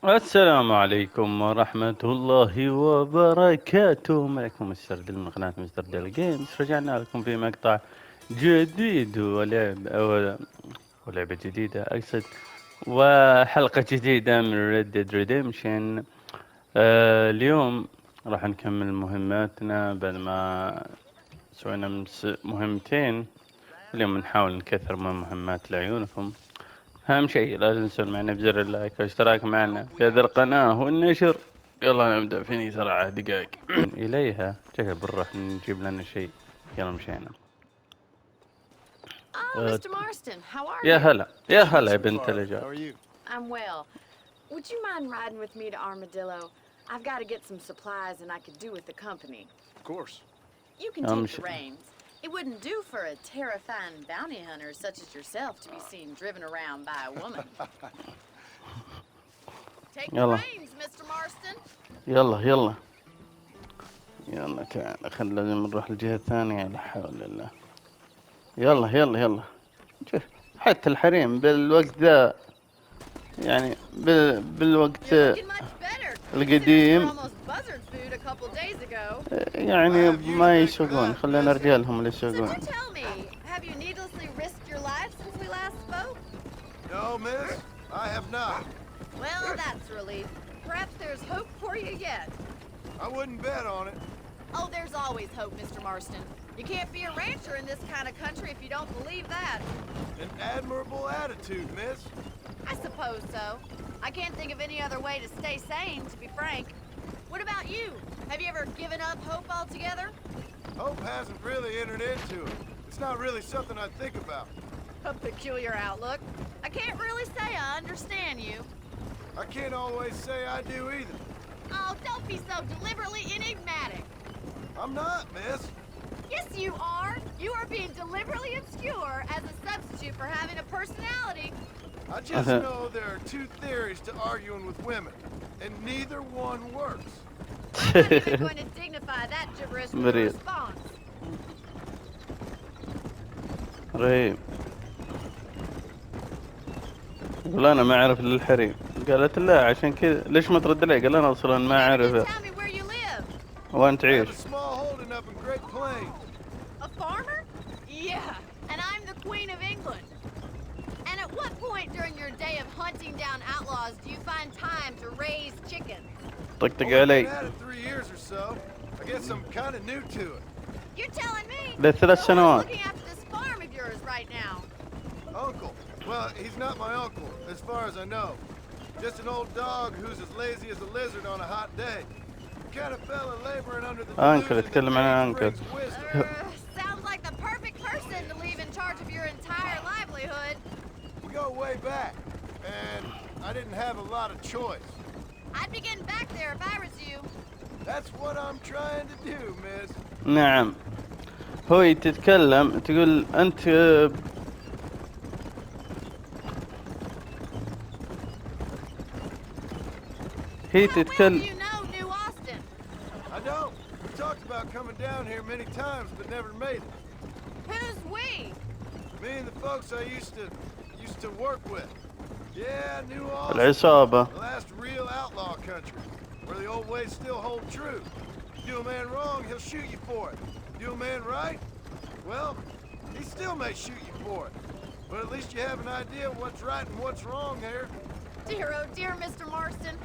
السلام عليكم ورحمة الله وبركاته. معكم مستردل من قناة مستردل جيمز. رجعنا لكم في مقطع جديد ولعبة جديدة أقصد، وحلقة جديدة من Red Dead Redemption. اليوم راح نكمل مهماتنا بعد ما سوينا مهمتين. اليوم نحاول نكثر من مهمات لعيونكم. أهم شيء لا تنسون معنا بزر اللايك والاشتراك معنا في هذه القناة والنشر. يلا نبدأ فيني سرعة دقائق إليها. شكل بنروح نجيب لنا شيء. يلا مشينا. Mr. Marston, how are يا you? هلا يا هلا يا بنت الرجال. I'm well. Would you mind riding with me to Armadillo? I've got to get some supplies and I could do with the company. Of course. You can take the reins. It wouldn't do for a terrifying bounty hunter such as yourself to be seen driven around by a woman. Take the reins, Mr. Marston. يلا يلا يلا تعال. خل لازم نروح الجهة الثانية. لا حول الله. يلا يلا يلا. شوف حتى الحريم بالوقت ذا، يعني بالوقت القديم يعني ما يسوقون. خلينا رجالهم اللي يسوقون. No, miss, I have not. Well, that's a relief. Perhaps there's hope for you yet. I wouldn't bet on it. Oh, there's always hope, Mr. Marston. You can't be a rancher in this kind of country if you don't believe that. An admirable attitude, miss. I suppose so. I can't think of any other way to stay sane, to be frank. What about you? Have you ever given up hope altogether? Hope hasn't really entered into it. It's not really something I think about. A peculiar outlook. I can't really say I understand you. I can't always say I do either. Oh, don't be so deliberately enigmatic. I'm not, miss. Yes, you are. You are being deliberately obscure as a substitute for having a personality. I just know there are two theories to arguing with women, and neither one works. I'm not even going to dignify that gibberish with a response. رهيب. يقول أنا ما أعرف للحريم. قالت لا عشان كذا ليش ما ترد علي؟ قال أنا أصلا ما أعرفه. وين تعيش؟ A farmer? Yeah, and I'm the Queen of England. And at what point during your day of hunting down outlaws do you find time to raise chickens? طقطق علي. 3 years or so. I guess I'm kind of new to it. You're telling me? ل3 سنوات. Looking after this farm of yours right now. Uncle. Well, he's not my uncle, as far as I know. Just an old dog who's as lazy as a lizard on a hot day. The kind of fella laboring under the أنكل. اتكلم عن أنكل. Sounds like the perfect person to leave in charge of your entire livelihood. We go way back, and I didn't have a lot of choice. I'd be getting back there if I was you. That's what I'm trying to do, miss. نعم. هو تتكلم تقول أنت هي تتكلم. I know. We talked about coming down here many times, but never made it. Who's we? Me and the folks I used to work with. Yeah, New Austin. العصابة. The last real outlaw country, where the old ways still hold true. You do a man wrong, he'll shoot you for it. You do a man right, well, he still may shoot you for it. But at least you have an idea of what's right and what's wrong there. Dear, oh dear, Mr. Marston.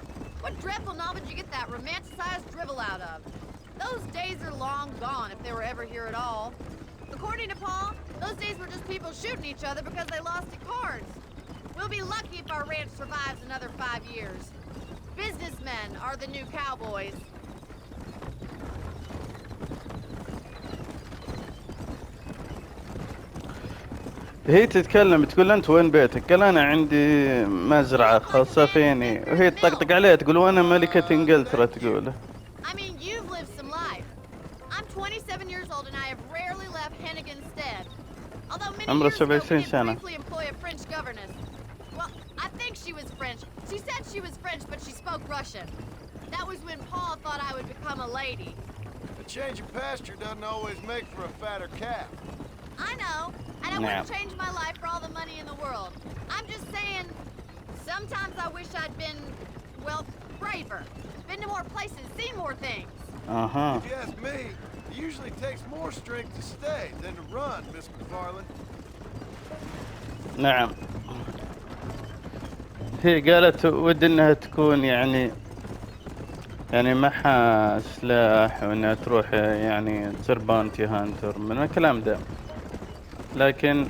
What dreadful novel did you get that romanticized drivel out of? Those days are long gone, if they were ever here at all. According to Paul, those days were just people shooting each other because they lost at cards. We'll be lucky if our ranch survives another 5 years. Businessmen are the new cowboys. هي تتكلم تقول أنت وين بيتك؟ قال أنا عندي مزرعة خاصة فيني. وهي تطقطق عليه تقول وأنا ملكة إنجلترا. تقول I mean, you've lived some life. I'm 27 years old and I have rarely left Henniganstead. Although many years ago we did briefly employ a French governess. Well, I think she was French. She said she was French, but she spoke Russian. That was when Paul thought I would become a lady. A change of pasture doesn't always make for a fatter calf. I know, and I wouldn't change my life for all the money in the world. I'm just saying, sometimes I wish I'd been, well, safer. Been to more places, seen more things. If you ask me, it usually takes more strength to stay than to run, Miss McFarland. نعم. هي قالت ود انها تكون يعني معها سلاح وانها تروح يعني تصير بانتي هانتر من الكلام ده، لكن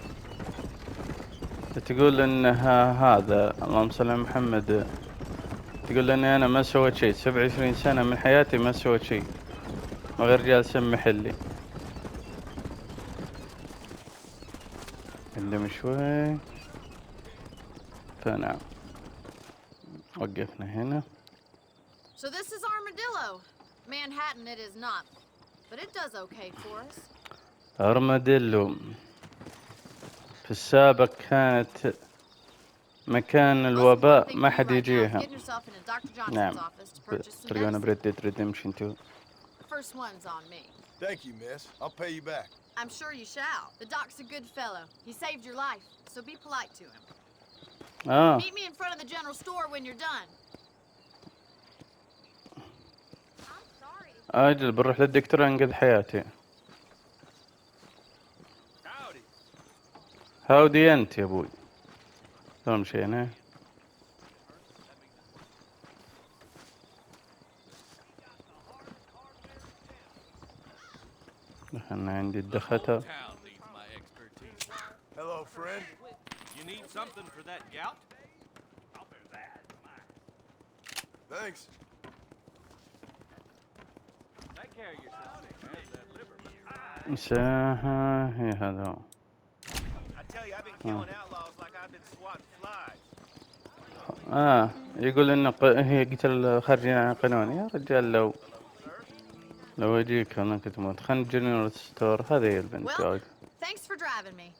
تقول انها هذا اللهم صل على محمد، تقول اني انا ما سويت شيء 27 سنة من حياتي ما سويت شيء غير جالس محلي. قدم شوي. فنعم وقفنا هنا. So this is Armadillo. Manhattan it is not, but it does okay for us. أرماديلو في السابق كانت مكان الوباء ما حد يجيها. نعم تلقونا بريد ديد ريديمشن 2. First one's on me. Thank you, miss. I'll pay you back. I'm sure you shall. The doc's a good fellow. He saved your life, so be polite to him. Meet me in front of the general store when you're done. أجل بنروح للدكتور أنقذ حياتي. هاودي أنت يا أبوي. ثم مشينا. دخلنا عندي الدخته. Hello, friend. You need something for that gout? Thanks. Take care of yourself. مساحة هي هذا هو. I tell you, I've been killing outlaws like I've been swatting flies. يقول إن هي قتل خارجين عن قانون. يا رجال لو يجيك أنا كنت موت. خلنا جنرال ستور. هذه هي البنت. Well, thanks for driving me.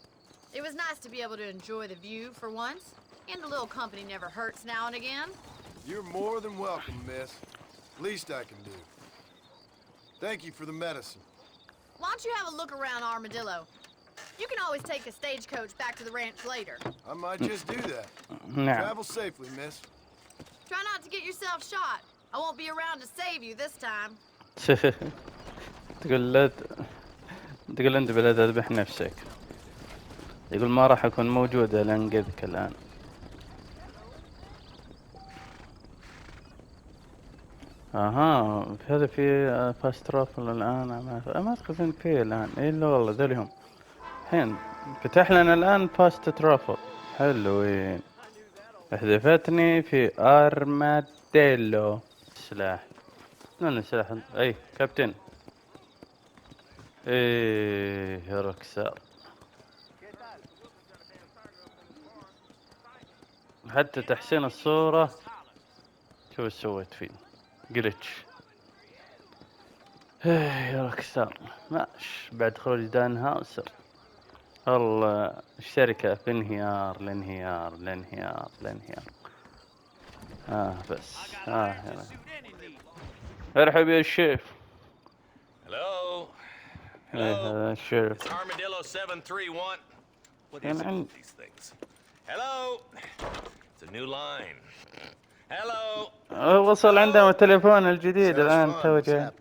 It was nice to be able to enjoy the view for once, and a little company never hurts now and again. You're more than welcome, miss. Least I can do. Thank you for the medicine. Why don't you have a look around Armadillo? You can always take a stagecoach back to the ranch later. I might just do that. نعم. Travel safely, miss. Try not to get yourself shot. I won't be around to save you this time. تقول أنت بلا تذبح نفسك. يقول ما راح أكون موجودة لأنقذك الآن. هذا في فاست ترافل الآن. ما أعتقد فيه الآن. إلا والله ذولي هم. الحين فتح لنا الآن فاست ترافل. حلوين. احذفتني في أرماديلو. سلاح. من السلاح؟ أي كابتن. إيه يا ركسار. حتى تحسين الصورة شو ايش سويت فيه؟ جلتش. يا ركسار ماش بعد خروج دان هاوسر والله الشركة في انهيار الانهيار الانهيار الانهيار. بس يا ارحب يا الشيف. Hello. هذا الشيف. It's Armadillo 731. What is it with these things? Hello. It's a new line. Hello. وصل عندنا التليفون الجديد الآن توجه.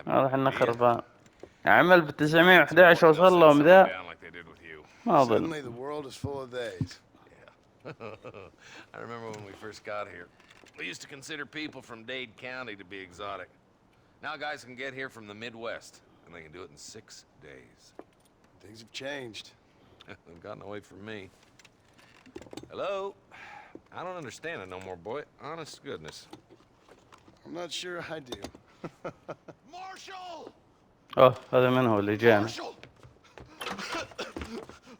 واضح انه خربان. عمل ب 911 وصل لهم ذا. ما أظن. Suddenly the world is full of days. I remember when we first got here. We used to consider people from Dade County to be exotic. Now guys can get here from the Midwest, and they can do it in 6 days. Things have changed. They've gotten away from me. Hello? I don't understand it no more, boy. Honest to goodness. I'm not sure I do. Marshall! هذا من هو اللي جانا؟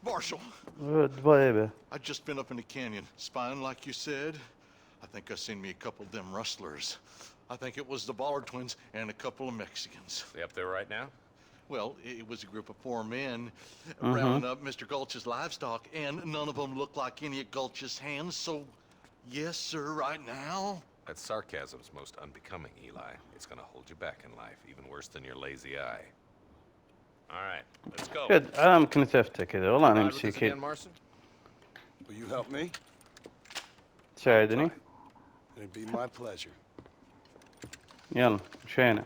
Marshall. Baby. I've just been up in the canyon, spying like you said. I think I seen me a couple of them rustlers. I think it was the Ballard twins and a couple of Mexicans. They up there right now? Well, it was a group of 4 men rounding up Mr. Gulch's livestock, and none of them looked like any of Gulch's hands, so yes, sir, right now. That sarcasm's most unbecoming, Eli. It's gonna hold you back in life, even worse than your lazy eye. All right, let's go. good. يمكن ثفته كذا والله أنا مسكين. Will you help me? تساعدني. It'd be my pleasure. يلا مشينا.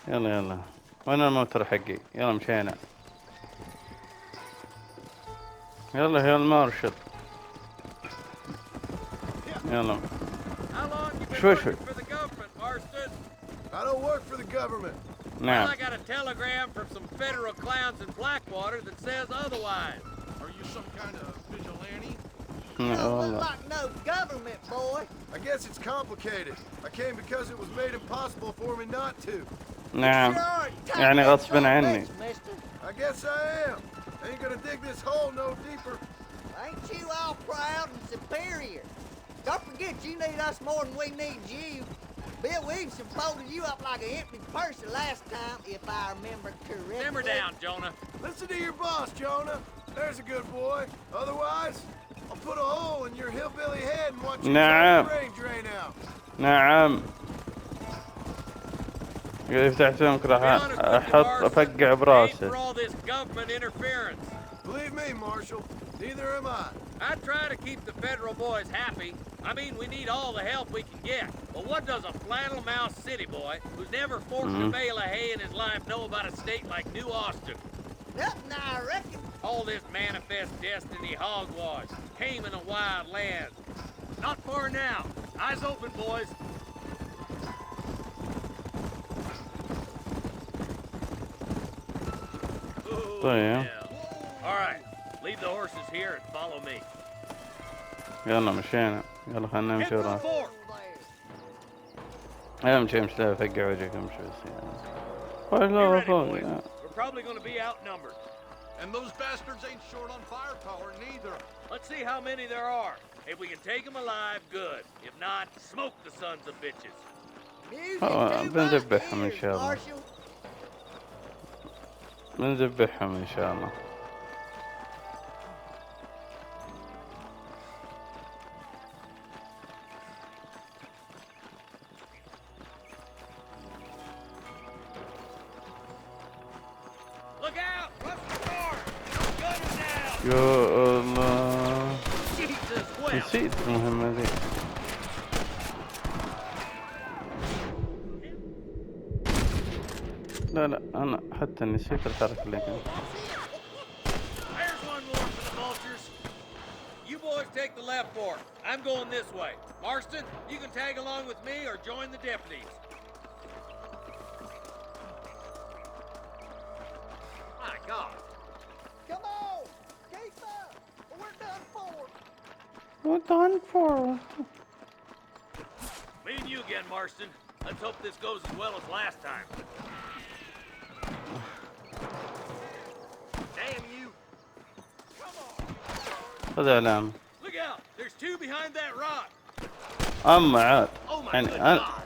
يلا يلا، وين الموتر حقي؟ يلا مشينا. يلا يا المارشل. يلا. How long you been شوي working شوي. for the government, Marston? I don't work for the government. Well, نعم. I got a telegram from some federal clowns in Blackwater that says otherwise. Are you some kind of vigilante? والله. like no government, boy. I guess it's complicated. I came because it was made impossible for me not to. نعم. Sure, take يعني that غصبا son of a عني. bitch, mister. I guess I am. Ain't gonna dig this hole no deeper. Ain't you all proud and superior? Don't forget you need us more than we need you. Bill Williamson folded you up like an empty purse the last time, if I remember correctly. Simmer down, Jonah. Listen to your boss, Jonah. There's a good boy. Otherwise, I'll put a hole in your hillbilly head and watch your نعم. brain drain out. نعم. إذا فتحت فمك راح To be honest with you, أحط Marston, أفقع I ain't براسه. for all this government interference. Believe me, Marshal, neither am I. I try to keep the federal boys happy. I mean, we need all the help we can get. But what does a flannel mouth city boy who's never forked a bale of hay in his life know about a state like New Austin? Nothing, I reckon. All this manifest destiny hogwash, taming a wild land. Not far now. Eyes open, boys. Ooh, طيب. yeah. All right, leave the horses here and follow me. يلا مشينا. يلا خلنا Head نمشي for the وراه. fort. يلا امشي امشي لا أفقع وجهك امشي بس يعني. Be لا ready, فوق. boys. We're probably going to be outnumbered. And those bastards ain't short on firepower neither. Let's see how many there are. If we can take them alive, good. If not, smoke the sons of bitches. Music Oh, to my بنذبحهم إن ears, شاء الله. Marshal. بنذبحهم إن شاء الله. Look out! What's the door? Gun is down! يا الله. Jesus, well. نسيت المهمة ذي. لا لا أنا حتى نسيت الحركة اللي كانت. There's one more for the vultures. You boys take the left fork. I'm going this way. Marston, you can tag along with me or join the deputies. My God. Come on, keep up. We're done for. We're done for. Me and you again, Marston. Let's hope this goes as well as last time. Damn you. خذ إعلام. Look out. There's two behind that rock. أما عاد. Oh my يعني good أنا God.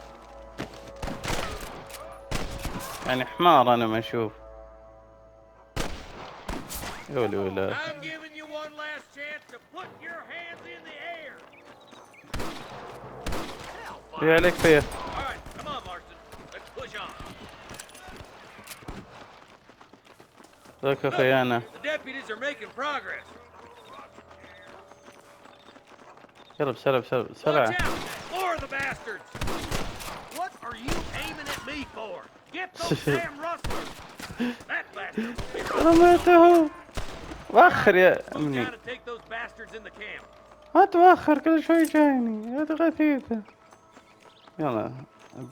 يعني حمار أنا ما أشوف. يا ولي ولا. I'm giving you one last chance to put your hands in the air. يا عليك فيه. All right, come on, Marston. Let's push on. ذاك خيانة. The deputies are making progress. يلا بسرعة بسرعة Watch بسرعة. out! More of the bastards! What are you aiming at me for? Get those damn rustlers! That bastard will be رميته. وأخر يا Move ابني. down and take those bastards in the camp. ما توخر كل شوي جايني. يا غثيثة. يلا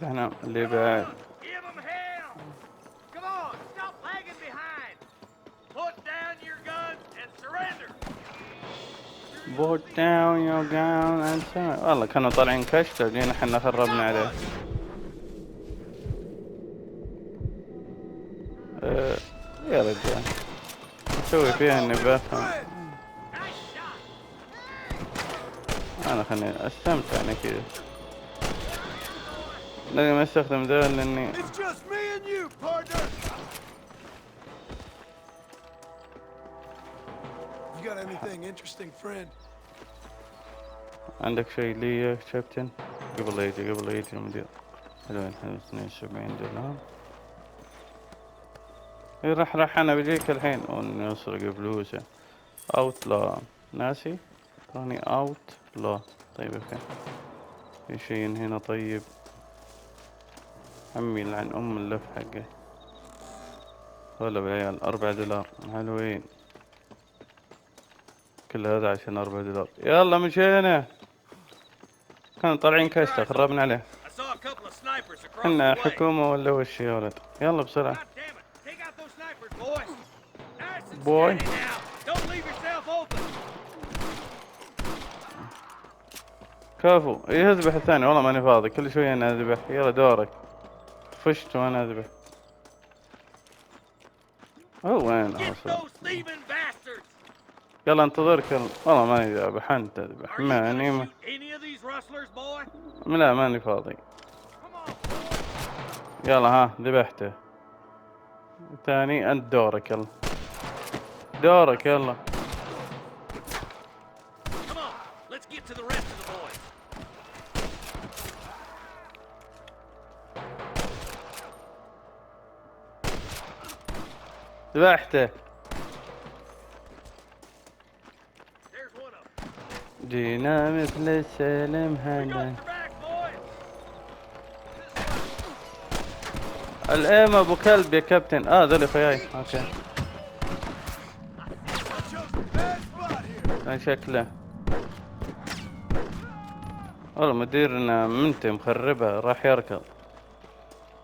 احنا اللي بعد. Give them hell! Come on, stop lagging behind! Put down your guns and surrender! Put down your gun and surrender. والله كانوا طالعين كشتة جينا احنا خربنا عليه. يا رجال نسوي فيها اني بفهم. Nice shot! انا خليني استمتع انا كذا. لكن ما استخدم ذا لاني It's just me and you, partner. You got anything interesting, friend? عندك شيء لي يا كابتن؟ قبل يجي المدير. حلوين 72 دولار. إيه راح انا بجيك الحين ونسرق فلوسه. اوت لا ناسي راني اوت لا. طيب اوكي في شي هنا. طيب عمي لعن ام اللف حقه. هلا بعيال $4 حلوين. كل هذا عشان $4. يلا مشينا. كانوا طالعين كشطة خربنا عليه. I saw a couple of snipers across احنا the way. حكومة ولا وش يا ولد؟ يلا بسرعة. God damn it! Take out those snipers, boy. Nice and Boy. steady now. Don't leave yourself open. كفو. ايه اذبح الثاني. والله ماني فاضي كل شوية انا اذبح. يلا دورك. طفشت وانا اذبح. هو وين Get اصلا؟ those thieving bastards. يلا انتظرك. يلا والله ماني ذابح. انت اذبح. Are you ماني gonna shoot any of these rustlers, boy? لا ماني فاضي. Come on, boy. يلا ها ذبحته. ثاني انت دورك. يلا دورك. يلا Come on. Let's get to the rest of the boys. ذبحته. There's one of them. جينا مثل السلم We هلا. got your back, boy. الام ابو كلب يا كابتن. ذولي خياي. اوكي I chose a bad spot here. كان شكله والله مديرنا منتي مخربة راح يركض.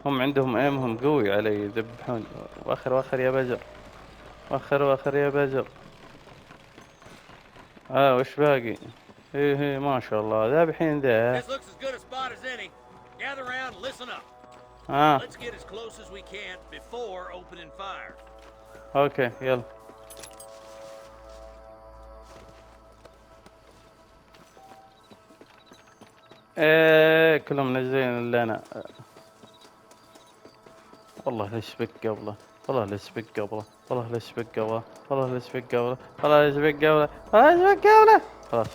هم عندهم ايمهم قوي علي يذبحون. واخر يا بزر. واخر يا بزر. وش باقي؟ ايه ما شاء الله ذابحين ذا. This looks as good a spot as any. Gather around and listen up. Let's get as close as we can before opening fire. اوكي يلا. كلهم منزلين الا انا. والله ليش بك قبله. والله ليش بك قبله. والله ليش بك قبله. والله ليش بك قبله. والله ليش بك قبله. والله ليش بك قبله. خلاص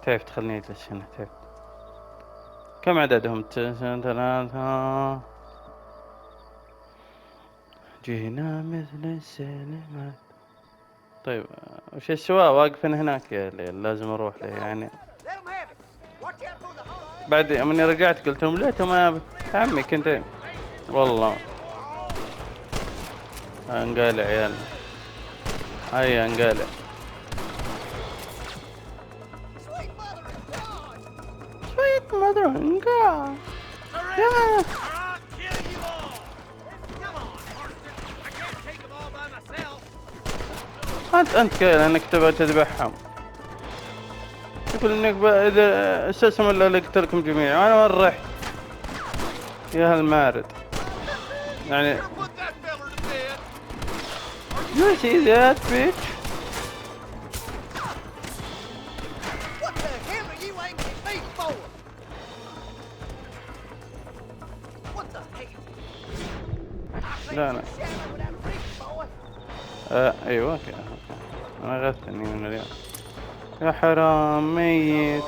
تعبت. خلني اجلس هنا. تعبت. كم عددهم؟ 3. جينا مثل السلمات. طيب وش السواء واقفين هناك يا ليل. لازم اروح له يعني. Let 'em have it. Watch out for the hole. بعد مني رجعت قلت لهم ليه ما عمي كنت والله انقال عيال. هيا انقال. Sweet mother of God. Sweet mother of God. Surrender, or I'll kill you all. Come on, Marston. I can't take them all by myself. انت قايل انك تبغى تذبحهم. يقول انك اذا استسلم الا لقتلكم جميعا. انا وين رحت يا هالمارد يعني. Put that feller to bed. You see that bitch? What the hell are you aiming at me for? What the hell? I لا think لا. you shallow without a reach, boy. ايوه اوكي. انا غثني من اليوم. يا حرام ميت.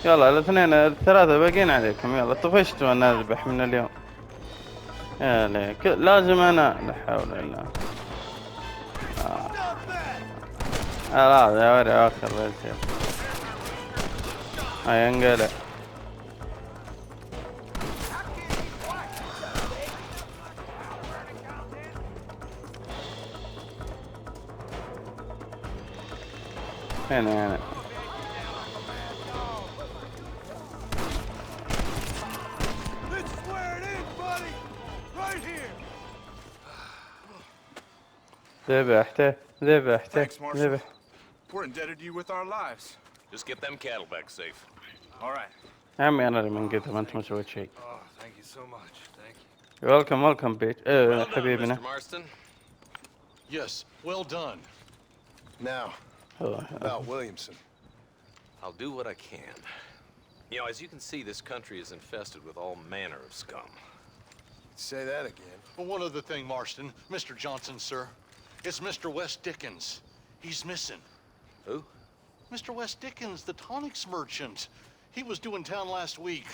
يلا الاثنين الثلاثة باقيين عليكم. يلا طفشت وانا اذبح من اليوم. يا ليك لازم انا. لا حول ولا قوة. لا يا وري اخر بس. هاي انقلع. هنا This is where it ends, buddy. Right here. ذبحته. Thanks, Marshal. ذبح. We're indebted to you with our lives. Just get them cattle back safe. All right. عمي انا اللي من قدام. انت ما سويت شيء. Oh, thank you so much. Thank you. ويلكم بيت. Well done, حبيبنا. Mr. Marston. Yes, well done. Now, about Williamson. I'll do what I can. You know, as you can see, this country is infested with all manner of scum. Say that again. Well, one other thing, Marston. Mr. Johnson, sir. It's Mr. West Dickens. He's missing. Who? Mr. West Dickens, the tonics merchant. He was due in town last week.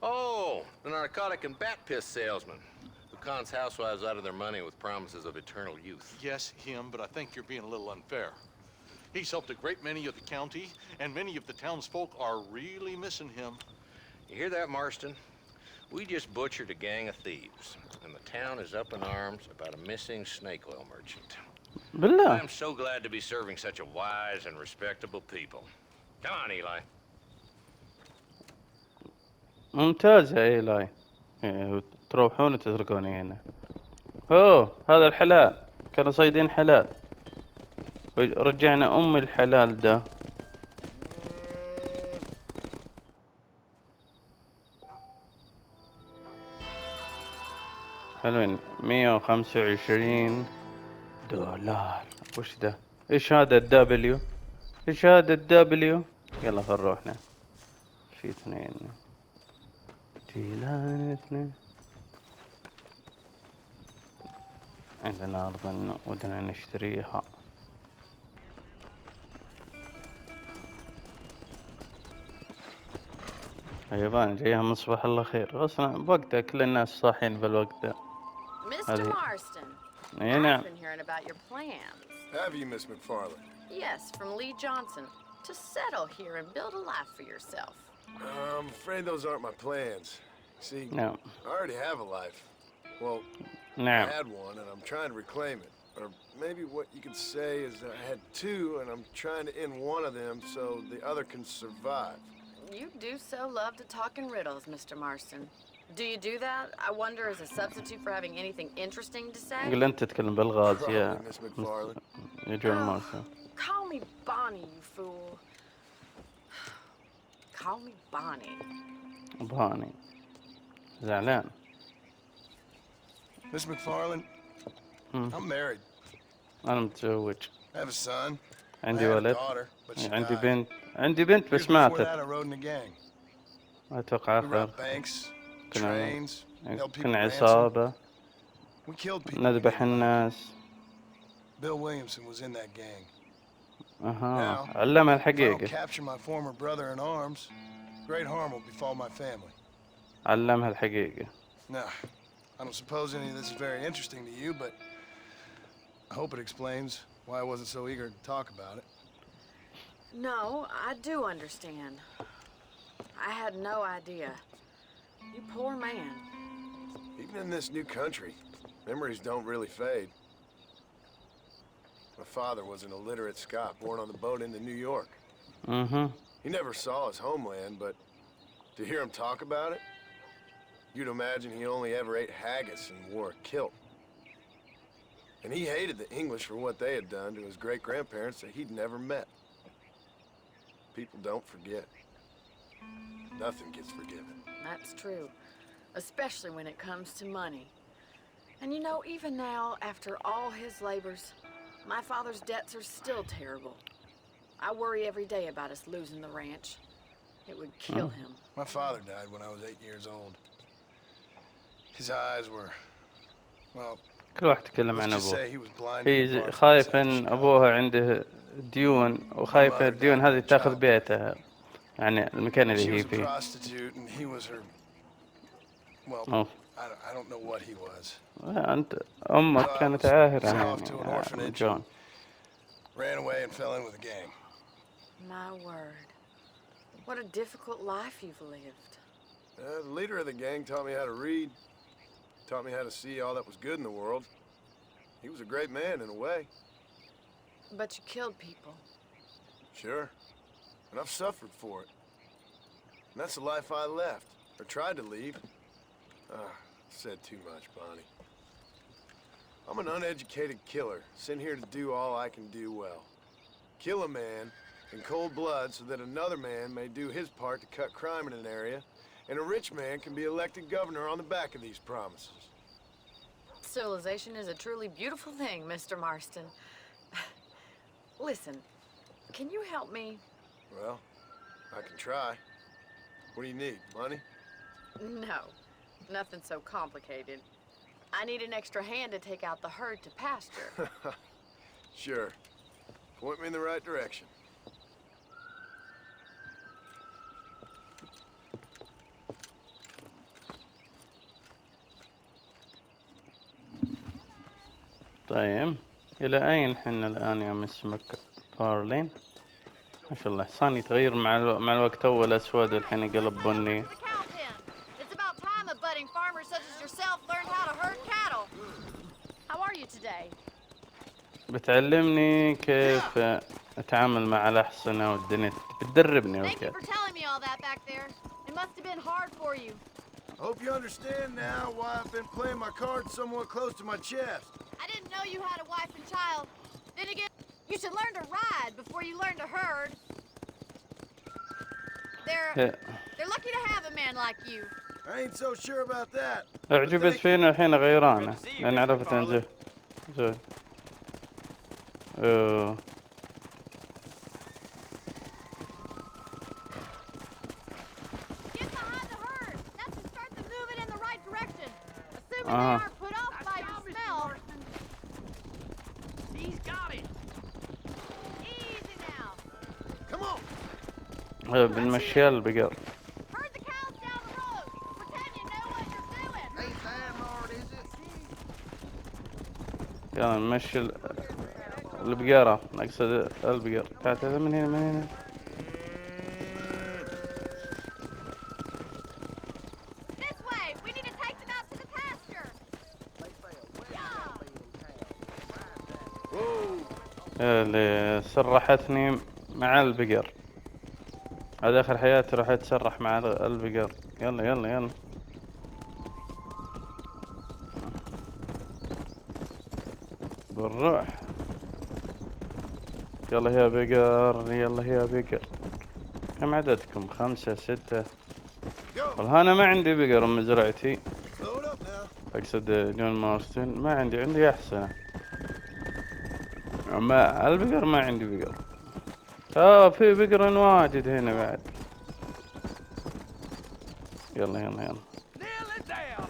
Oh, the narcotic and bat piss salesman who Khan's housewives out of their money with promises of eternal youth. Yes, him, but I think you're being a little unfair. He's helped a great many of the county, and many of the townsfolk are really missing him. You hear that, Marston? We just butchered a gang of thieves, and the town is up in arms about a missing snake oil merchant. I بالله. am so glad to be serving such a wise and respectable people. Come on, Eli. ممتاز يا إيلاي. إيه، تروحون وتتركوني هنا. اوه هذا الحلال، كانوا صيدين حلال، رجعنا ام الحلال ده. حلوين. 125 دولار. وش ده؟ ايش هذا الدبليو؟ ايش هذا الدبليو؟ يلا فنروحنا. في اثنين تيلان اثنين. عندنا أرض ودنا نشتريها. يابان جايها من صباح الله خير، أصلا بوقتها كل الناس صاحين في الوقت ده. Mr. هذه Marston, اي نعم. I've been hearing about your plans. Have you, Miss McFarland? Yes, from Lee Johnson. To settle here and build a life for yourself. I'm afraid those aren't my plans. See, نعم I already have a life. Well, I نعم. had one, and I'm trying to reclaim it. Or maybe what you could say is that I had two, and I'm trying to end one of them so the other can survive. You do so love to talk in riddles, Mr. Marston. Do you do that? I wonder as a substitute for having anything interesting to say? قل أنت تتكلم بالغاز يا Probably, Miss McFarland. يا جون مارسون. Call me Bonnie, you fool. Call me Bonnie. باني زعلان. Miss McFarland, I'm married. أنا متزوج، I have a son. I عندي had a ولد، daughter, but she عندي died. بنت، عندي بنت Years بس before ماتت. that, I rode in a gang. أتوقع We آخر robbed banks, كنا trains, held people كنا ransom. عصابة We killed people. we نذبح didn't like. الناس. Bill Williamson was in that gang. أها Now, علمها if I don't الحقيقة. capture my former brother in arms, great harm will befall my family. علمها الحقيقة. Now, I don't suppose any of this is very interesting to you, but I hope it explains why I wasn't so eager to talk about it. No, I do understand. I had no idea. You poor man. Even in this new country, memories don't really fade. My father was an illiterate Scot born on the boat into New York. He never saw his homeland, but to hear him talk about it, you'd imagine he only ever ate haggis and wore a kilt. And he hated the English for what they had done to his great-grandparents that he'd never met. People don't forget. Nothing gets forgiven. That's true. Especially when it comes to money. And you know, even now, after all his labors, my father's debts are still terrible. I worry every day about us losing the ranch. It would kill him. My father died when I was 8 years old. His eyes were, well, كل واحد يتكلم let's عن just أبوه. say he was blind. هي خايف إن أبوها عنده ديون، وخايفة الديون هذه تاخذ بيتها، يعني المكان اللي She هي was a فيه. prostitute and he was her, well, أوه. I don't know what he was. أنت أمك كانت عاهرة off to an يعني orphanage. جون. Ran away and fell in with a gang. My word. What a difficult life you've lived. The leader of the gang taught me how to read, taught me how to see all that was good in the world. He was a great man in a way. But you killed people. Sure. And I've suffered for it. And that's the life I left, or tried to leave. Said too much, Bonnie. I'm an uneducated killer, sent here to do all I can do well. Kill a man in cold blood so that another man may do his part to cut crime in an area, and a rich man can be elected governor on the back of these promises. Civilization is a truly beautiful thing, Mr. Marston. Listen, can you help me? Well, I can try. What do you need, money? No, nothing so complicated. I need an extra hand to take out the herd to pasture. Sure. Point me in the right direction. طيب إلى أين حنا الآن يا مس ماكفارلين؟ ما شاء الله حصان يتغير مع الوقت، أول أسود والحين يقلب بني. To the cow pen. It's about time a budding farmer such as yourself learned how to herd cattle. How are you today? بتعلمني كيف أتعامل مع الأحصنة والدنيا، بتدربني Thank you وكذا. for telling me all that back there. It must have been hard for you. Hope you understand now why I've been playing my cards somewhat close to my chest. I didn't know you had a wife and child. Then again, you should learn to ride before you learn to herd. They're lucky to have a man like you. I ain't so sure about that. أعجبت فينا الحين غيرانه لأن عرفت أن زين. Get behind the herd. That's to start them moving in the right direction. Assuming they aren't put off by the smell. He's got it. Easy now. Come on. بنمشي البقر. Herd the cows down the road. Pretend you know what you're doing. Ain't that hard, is it? يلا نمشي البقرة، نقصد البقر. تعال من هنا من هنا. This way. We need to take them out to the pasture. اللي سرحتني مع البقر، هذا آخر حياتي راح أتسرح مع البقر. يلا يلا يلا. بالروح. يلا يا بقر، يلا يا بقر. كم عددكم؟ 5 6. والله أنا ما عندي بقر من مزرعتي. Load up now. أقصد جون مارستن ما عندي أحسن. ما البقر ما عندي بقر. في بقر واجد هنا بعد. يلا يلا يلا. Nail it down.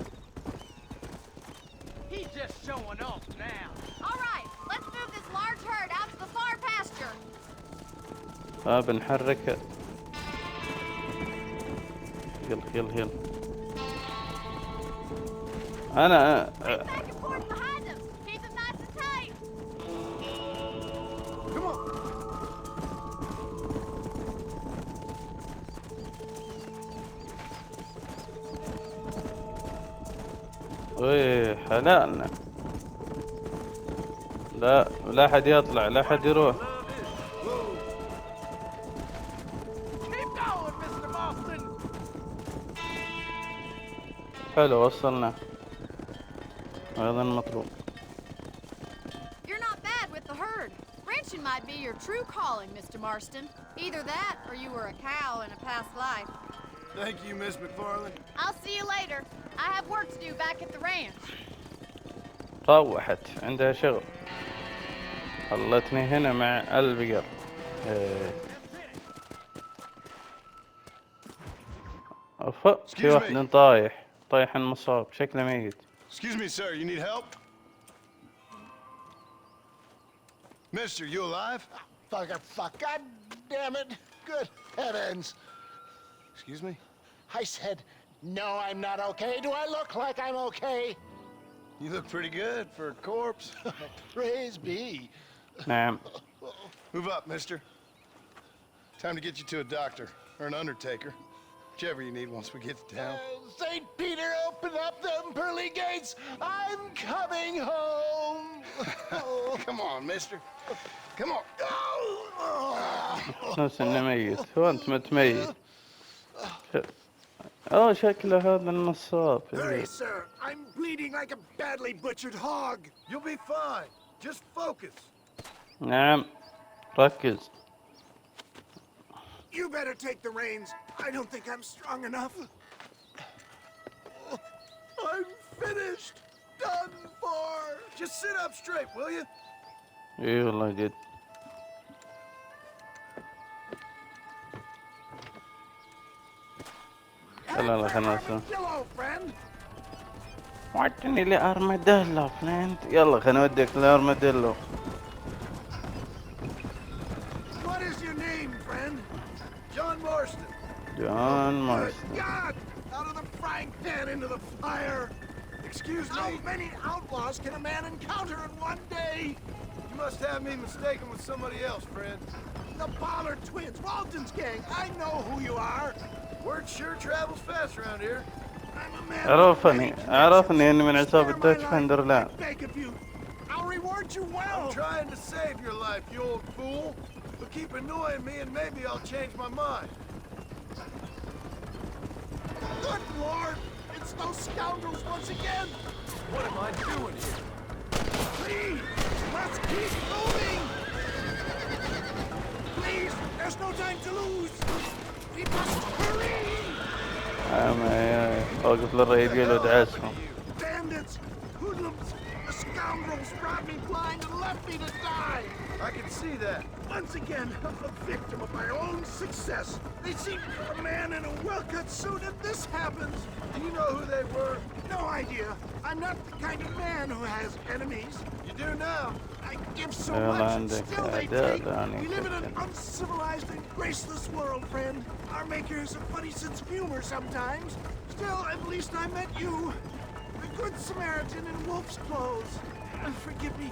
He's just showing off now. All right. Let's move this large herd out to the far pasture. بنحرك. يلا يلا يلا. أنا Back and forth behind them. Keep them nice and tight. Come on. حلالنا. لا حد يطلع، لا حد يروح. Keep going, Mr. Marston. حلو وصلنا. هذا المطلوب. You're not bad with the herd. Ranching might be your true calling, Mr. Marston. Either that, or you were a cow in a past life. Thank you, Miss McFarland. I'll see you later. I have work to do back at the ranch. روحت عندها شغل. خلتني هنا مع البقر. في واحد طايح المصاب، شكله ميت. Excuse me, sir. You need help? Mister, you alive? Fuck. God damn it. Good heavens. Excuse me? I said, no, I'm not okay. Do I look like I'm okay? You look pretty good for a corpse. Praise be. نعم. Move up, mister. Time to get you to a doctor or an undertaker. Whichever you need once we get to town. St. Peter, open up them pearly gates. I'm coming home. Come on, mister. Come on. نفس انه ميت. هو انت متميت. شكله هذا النصاب. Hurry, sir. I'm bleeding like a badly butchered hog. You'll be fine. Just focus. نعم. ركز. You better take the reins. I don't think I'm strong enough. I'm finished. Done for. Just sit up straight, will you? اي والله جد. لا خلنا نسوي. Hello, friend. ودني لأرماديلو فلانت. يلا خلنا نوديك لأرماديلو. What is your name, friend? John Marston. جون Good مارستن. God! Out of the frying pan into the fire. Excuse How me? many outlaws can a man encounter in one day? You must have me mistaken with somebody else, friend. The Pollard twins, Walton's gang. I know who you are. Word sure travels fast around here. I'm a man with many عرفني اني من connections. عصابة Spare my دوتش life, فندرلاند. I beg of you. I'll reward you well. I'm trying to save your life, you old fool. But keep annoying me and maybe I'll change my mind. Good Lord! It's those scoundrels once again! What am I doing here? Please! Let's keep moving! Please! There's no time to lose! We must hurry! اوقف للرجال ودعسهم. Bandits! Hoodlums! The scoundrels robbed me blind and left me to die! I can see that. Once again, I'm a victim of my own success. They see a man in a well-cut suit and this happens. Do you know who they were? No idea. I'm not the kind of man who has enemies. You do now. I give so Well, much and عندك still they أداء take. يعني We live in an كذا. uncivilized and graceless world, friend. Our maker has a funny sense of humor sometimes. Still, at least I met you. The good Samaritan in wolf's clothes. Forgive me.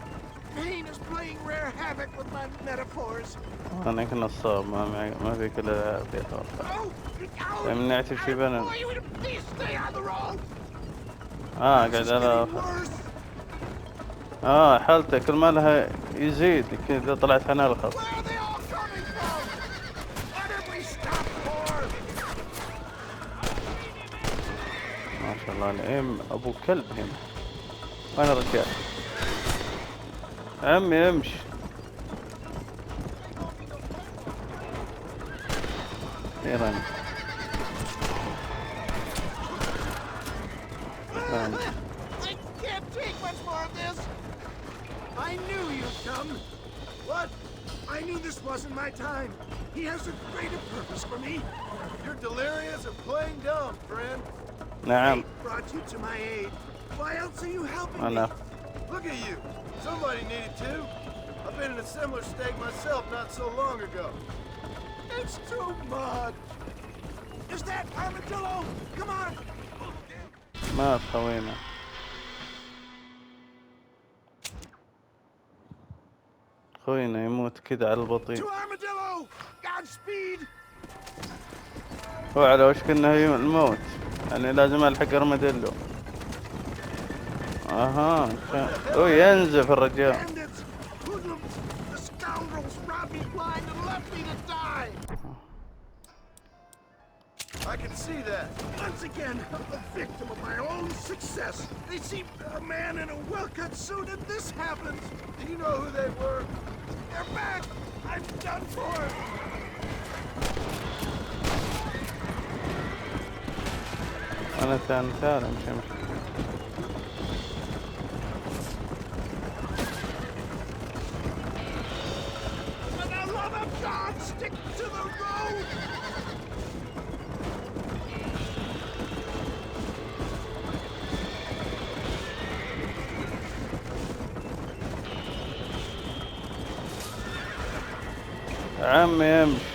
Pain is playing rare havoc with my metaphors. انا كنصاب ما في كل الالعاب اتوقع. Oh, من نعتب شي بنا. boy, you would please stay on the road. قاعد It's على getting worse. حالته كل ما لها يزيد كذا طلعت عنها الخط. Where are they all coming from? What have we stopped for? ما شاء الله نعيم ابو كلب هنا. وين الرجال؟ عمي امشي. ايران. I can't take much more of this. I knew you'd come. What? I knew this wasn't my time. He has a greater purpose for me. You're delirious and plain dumb, friend. نعم. Fate brought you to my aid. Why else are you helping me? أنا. Look at you. Somebody needed to. I've been in a similar state myself not so long ago. It's too much. Is that armadillo? Come on. ما خوينا. خوينا يموت كذا على البطيء. To armadillo. Godspeed. هو على وشك انه الموت. يعني لازم الحق ارمديلو. اها هو ينزف الرجال. Bandits, hoodlums, the scoundrels robbed me blind and left me to die. I can see that. Once again, I'm a victim of my own success. They see a man in a well-cut suit and this happens. Do you know who they were? They're back. I'm done for. انا ثاني امشي. For the love of God, stick to the road. عمي امشي.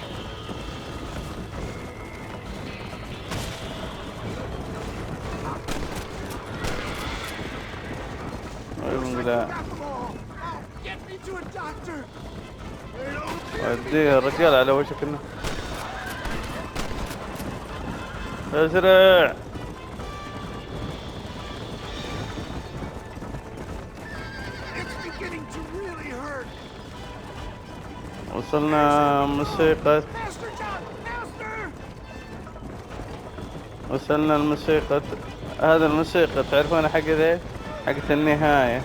لا Get me to a doctor. وديه الرجال على وشك انه اسرع. It's beginning to really hurt. وصلنا موسيقى. Master John, Master. وصلنا الموسيقى. هذا الموسيقى تعرفون حق ذي حقت النهاية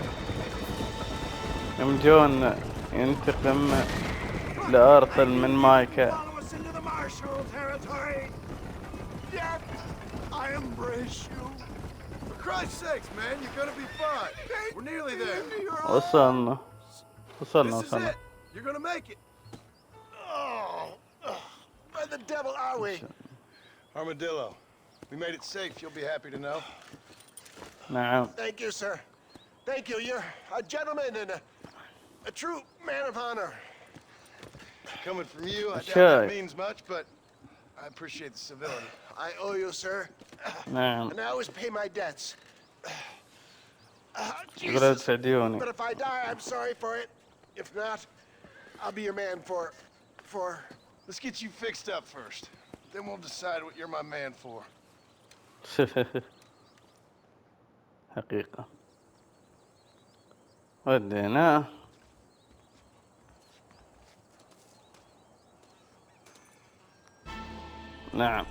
يوم جون ينتقم لأرثل من مايكا. Follow us into the martial territory. Yet, I embrace you. For Christ's sakes, man, you're gonna be fine. We're nearly there. وصلنا. This is it. You're gonna make it. Oh, where the devil are we? Armadillo, we made it safe. You'll be happy to know. نعم. Thank you, sir. Thank you. You're a gentleman and a true man of honor. Coming from you, I doubt Sure. that means much, but I appreciate the civility. I owe you, sir. نعم. And I always pay my debts. يقول ادفع ديوني. But if I die, I'm sorry for it. If not, I'll be your man for. Let's get you fixed up first. Then we'll decide what you're my man for. حقيقة. وديناه. نعم.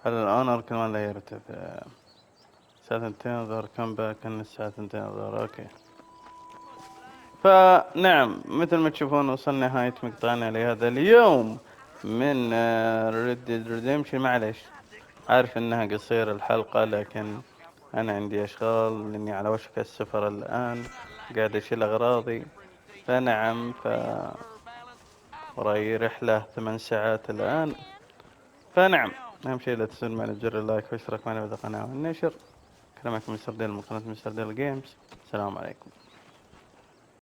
هل الآن كل ما لا يرتفع؟ الساعة 2 ظهر كم باك ان الساعة 2 ظهر. اوكي. فنعم مثل ما تشوفون وصلنا نهاية مقطعنا لهذا اليوم من Red Dead Redemption. معليش عارف انها قصيرة الحلقة، لكن انا عندي اشغال لاني على وشك السفر الان، قاعد اشيل اغراضي. فنعم وراي رحلة 8 ساعات الان. فنعم اهم شيء لا تنسون معنا زر اللايك واشتراك معنا بالقناة والنشر. كلامكم مستر ديل من قناة مستر ديل جيمز. السلام عليكم.